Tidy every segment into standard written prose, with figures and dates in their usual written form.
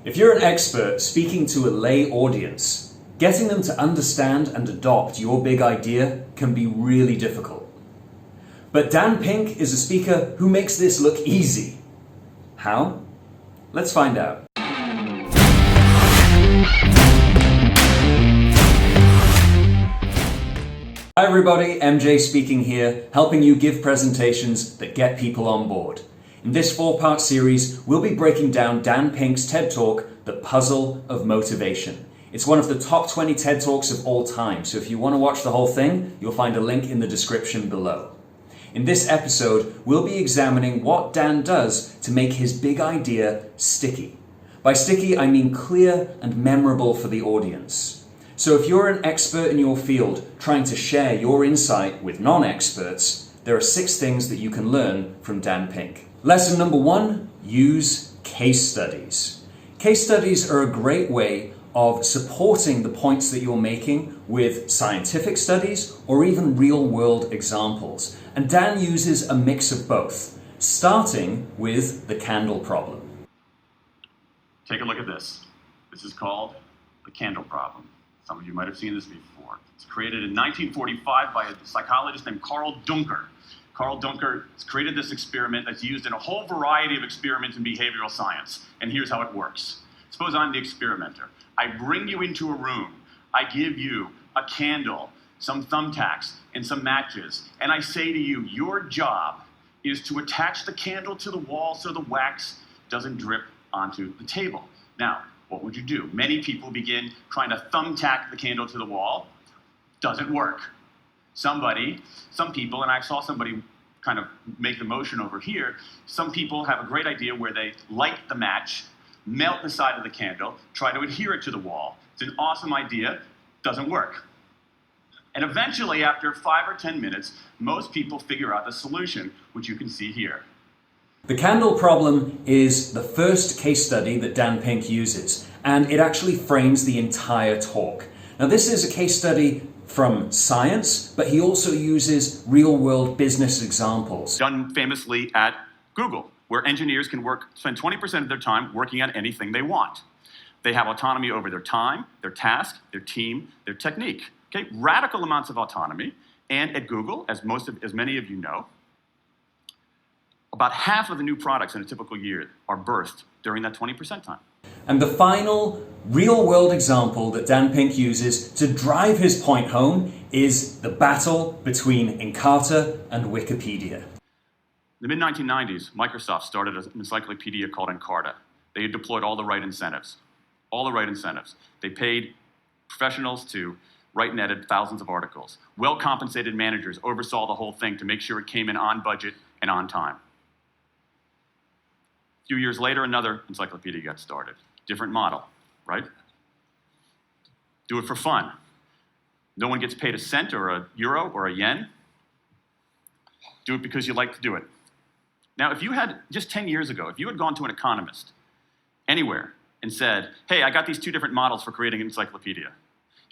If you're an expert speaking to a lay audience, getting them to understand and adopt your big idea can be really difficult. But Dan Pink is a speaker who makes this look easy. How? Let's find out. Hi everybody, MJ speaking here, helping you give presentations that get people on board. In this 4-part series, we'll be breaking down Dan Pink's TED Talk, The Puzzle of Motivation. It's one of the top 20 TED Talks of all time, so if you want to watch the whole thing, you'll find a link in the description below. In this episode, we'll be examining what Dan does to make his big idea sticky. By sticky, I mean clear and memorable for the audience. So if you're an expert in your field trying to share your insight with non-experts, there are 6 things that you can learn from Dan Pink. Lesson number 1, use case studies. Case studies are a great way of supporting the points that you're making with scientific studies or even real-world examples. And Dan uses a mix of both, starting with the candle problem. Take a look at this. This is called the candle problem. Some of you might have seen this before. It's created in 1945 by a psychologist named Carl Duncker. Carl Duncker has created this experiment that's used in a whole variety of experiments in behavioral science. And here's how it works. Suppose I'm the experimenter. I bring you into a room. I give you a candle, some thumbtacks, and some matches. And I say to you, your job is to attach the candle to the wall so the wax doesn't drip onto the table. Now, what would you do? Many people begin trying to thumbtack the candle to the wall. Doesn't work. Some people, and I saw somebody kind of make the motion over here, some people have a great idea where they light the match, melt the side of the candle, try to adhere it to the wall. It's an awesome idea, doesn't work. And eventually, after 5 or 10 minutes, most people figure out the solution, which you can see here. The candle problem is the first case study that Dan Pink uses, and it actually frames the entire talk. Now, this is a case study from science, but he also uses real-world business examples. Done famously at Google, where engineers can spend 20% of their time working on anything they want. They have autonomy over their time, their task, their team, their technique. Okay, radical amounts of autonomy. And at Google, as many of you know, about half of the new products in a typical year are birthed during that 20% time. And the final real-world example that Dan Pink uses to drive his point home is the battle between Encarta and Wikipedia. In the mid-1990s, Microsoft started an encyclopedia called Encarta. They had deployed all the right incentives. They paid professionals to write and edit thousands of articles. Well-compensated managers oversaw the whole thing to make sure it came in on budget and on time. A few years later, another encyclopedia got started. Different model, right? Do it for fun. No one gets paid a cent or a euro or a yen. Do it because you like to do it. Now, if you had, just 10 years ago, if you had gone to an economist anywhere and said, hey, I got these 2 different models for creating an encyclopedia.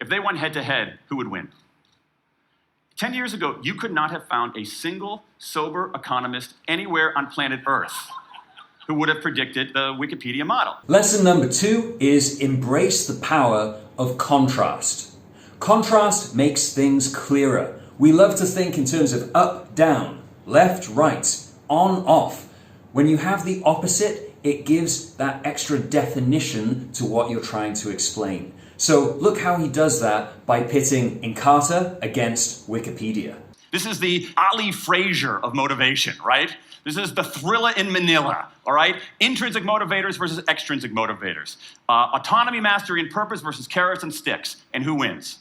If they went head to head, who would win? 10 years ago, you could not have found a single sober economist anywhere on planet Earth who would have predicted the Wikipedia model. Lesson number 2 is embrace the power of contrast. Contrast makes things clearer. We love to think in terms of up, down, left, right, on, off. When you have the opposite, it gives that extra definition to what you're trying to explain. So look how he does that by pitting Encarta against Wikipedia. This is the Ali Frazier of motivation, right? This is the thriller in Manila, all right? Intrinsic motivators versus extrinsic motivators. Autonomy, mastery, and purpose versus carrots and sticks. And who wins?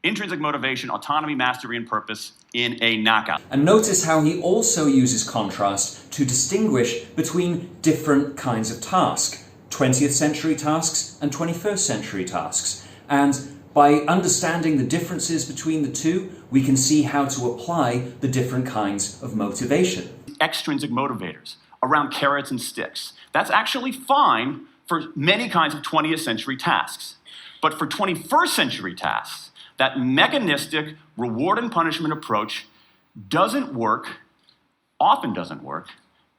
Intrinsic motivation, autonomy, mastery, and purpose in a knockout. And notice how he also uses contrast to distinguish between different kinds of tasks. 20th century tasks and 21st century tasks. And by understanding the differences between the two, we can see how to apply the different kinds of motivation. Extrinsic motivators around carrots and sticks. That's actually fine for many kinds of 20th century tasks. But for 21st century tasks, that mechanistic reward and punishment approach doesn't work, often doesn't work,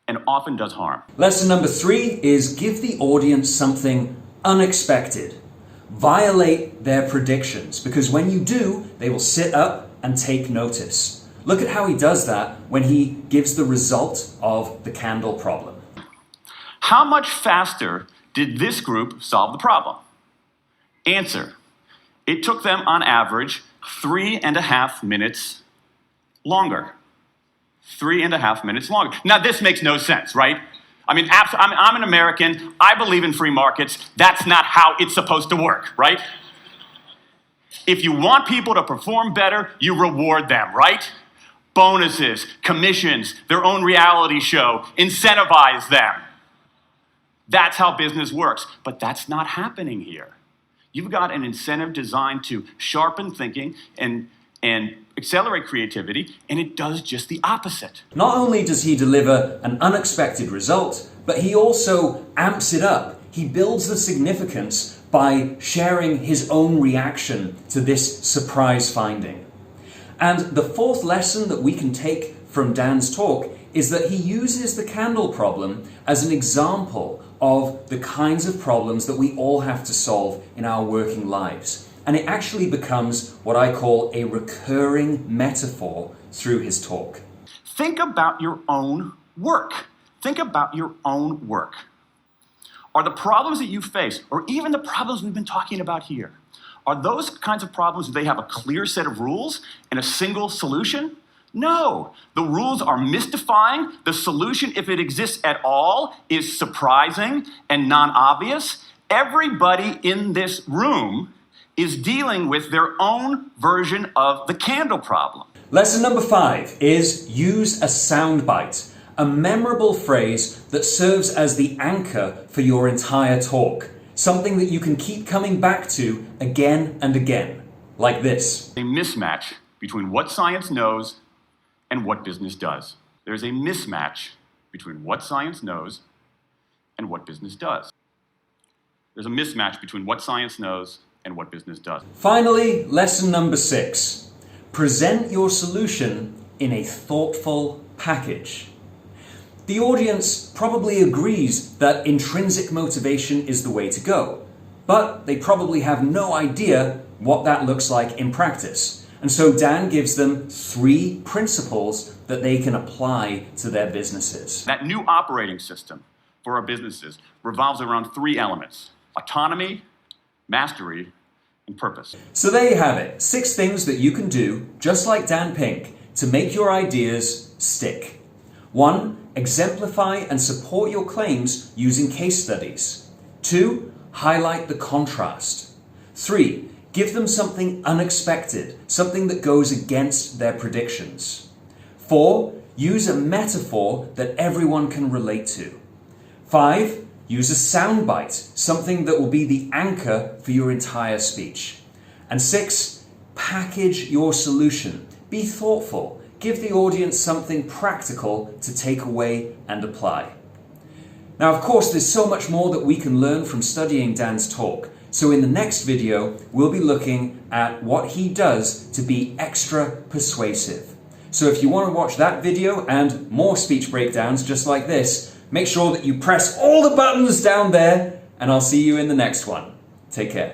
and often does harm. Lesson number 3 is give the audience something unexpected. Violate their predictions, because when you do, they will sit up and take notice. Look at how he does that when he gives the result of the candle problem. How much faster did this group solve the problem? Answer: it took them on average 3.5 minutes longer. 3.5 minutes longer. Now, this makes no sense, right? I mean, I'm an American. I believe in free markets. That's not how it's supposed to work, right? If you want people to perform better, you reward them, right? Bonuses, commissions, their own reality show, incentivize them. That's how business works. But that's not happening here. You've got an incentive designed to sharpen thinking and accelerate creativity, and it does just the opposite. Not only does he deliver an unexpected result, but he also amps it up. He builds the significance by sharing his own reaction to this surprise finding. And the fourth lesson that we can take from Dan's talk is that he uses the candle problem as an example of the kinds of problems that we all have to solve in our working lives. And it actually becomes what I call a recurring metaphor through his talk. Think about your own work. Think about your own work. Are the problems that you face, or even the problems we've been talking about here, are those kinds of problems, do they have a clear set of rules and a single solution? No. The rules are mystifying. The solution, if it exists at all, is surprising and non-obvious. Everybody in this room is dealing with their own version of the candle problem. Lesson number 5 is use a soundbite, a memorable phrase that serves as the anchor for your entire talk, something that you can keep coming back to again and again, like this. A mismatch between what science knows and what business does. There's a mismatch between what science knows and what business does. There's a mismatch between what science knows and what business does. Finally, lesson number 6. Present your solution in a thoughtful package. The audience probably agrees that intrinsic motivation is the way to go, but they probably have no idea what that looks like in practice. And so Dan gives them 3 principles that they can apply to their businesses. That new operating system for our businesses revolves around 3 elements: autonomy, mastery, and purpose. So there you have it, 6 things that you can do, just like Dan Pink, to make your ideas stick. 1. Exemplify and support your claims using case studies. 2. Highlight the contrast. 3. Give them something unexpected, something that goes against their predictions. 4. Use a metaphor that everyone can relate to. 5. Use a soundbite, something that will be the anchor for your entire speech. And 6. Package your solution. Be thoughtful. Give the audience something practical to take away and apply. Now, of course, there's so much more that we can learn from studying Dan's talk. So in the next video, we'll be looking at what he does to be extra persuasive. So if you want to watch that video and more speech breakdowns just like this, make sure that you press all the buttons down there, and I'll see you in the next one. Take care.